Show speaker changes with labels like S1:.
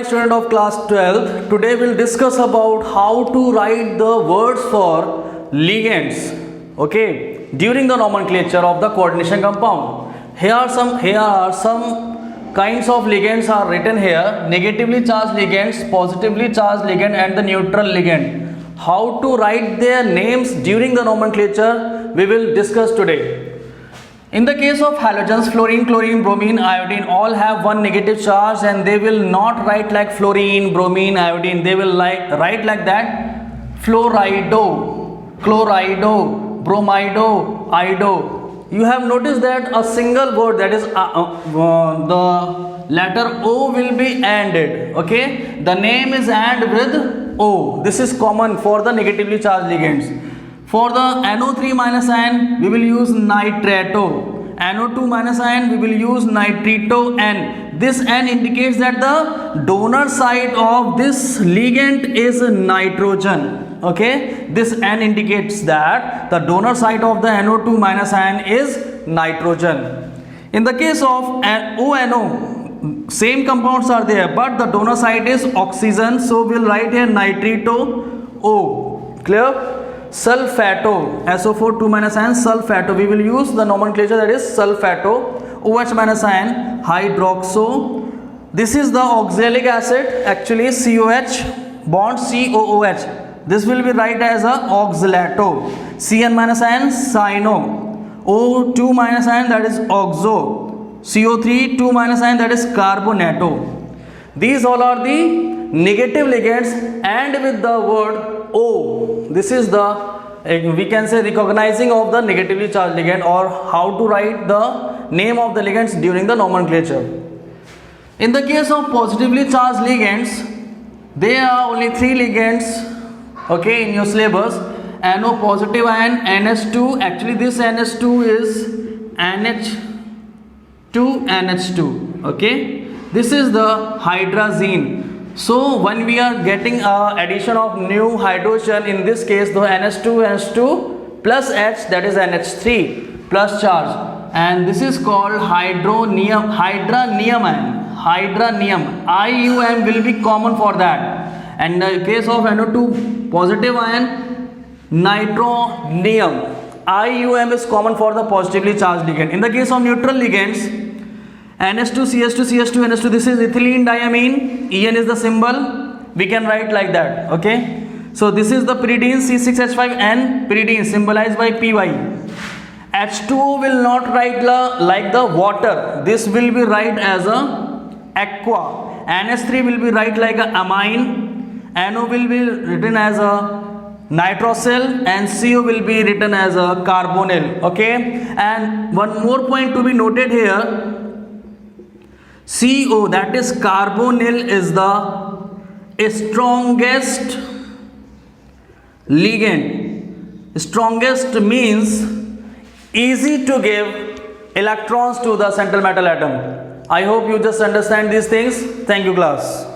S1: Student of class 12, today we'll discuss about how to write the words for ligands, okay, during the nomenclature of the coordination compound. Here are some kinds of ligands are written here: negatively charged ligands, positively charged ligand, and the neutral ligand. How to write their names during the nomenclature we will discuss today. In the case of halogens, fluorine, chlorine, bromine, iodine all have one negative charge, and they will not write like fluorine, bromine, iodine. They will write like that: fluorido, chlorido, bromido, ido. You have noticed that a single word, that is the letter O, will be ANDed. Okay, the name is AND with O. This is common for the negatively charged ligands. For the NO3 minus ion, we will use nitrato. NO2 minus ion, we will use nitrito N. This N indicates that the donor side of this ligand is nitrogen. Okay, this N indicates that the donor side of the NO2 minus ion is nitrogen. In the case of ONO, same compounds are there, but the donor side is oxygen. So we'll write here nitrito O. Clear? Sulfato, SO4 2 minus ion, sulfato. We will use the nomenclature, that is sulfato. OH minus ion, hydroxo. This is the oxalic acid, actually COH bond COOH. This will be write as a oxalato. CN minus ion, cyano. O2 minus ion, that is oxo. CO3 2 minus ion, that is carbonato. These all are the negative ligands, and with the word O. This is the, we can say, recognizing of the negatively charged ligand, or how to write the name of the ligands during the nomenclature. In the case of positively charged ligands, there are only 3 ligands, okay, in your syllabus. NO positive ion, NH2. Actually this NH2 is NH2, okay. This is the hydrazine. So when we are getting addition of new hydrogen, in this case the NH2 plus H, that is NH3 plus charge, and this is called hydronium ion. IUM will be common for that. And in the case of NO2 positive ion, nitronium. IUM is common for the positively charged ligand. In the case of neutral ligands, NH2, CH2, CH2, NH2, this is ethylene diamine, En is the symbol, we can write like that, okay. So this is the pyridine, C6H5N, pyridine symbolized by Py. H2O will not write like the water, this will be write as a aqua. NH3 will be write like a amine, NO will be written as a nitrosyl, and CO will be written as a carbonyl, okay. And one more point to be noted here: CO, that is carbonyl, is the strongest ligand. Strongest means easy to give electrons to the central metal atom. I hope you just understand these things. Thank you, class.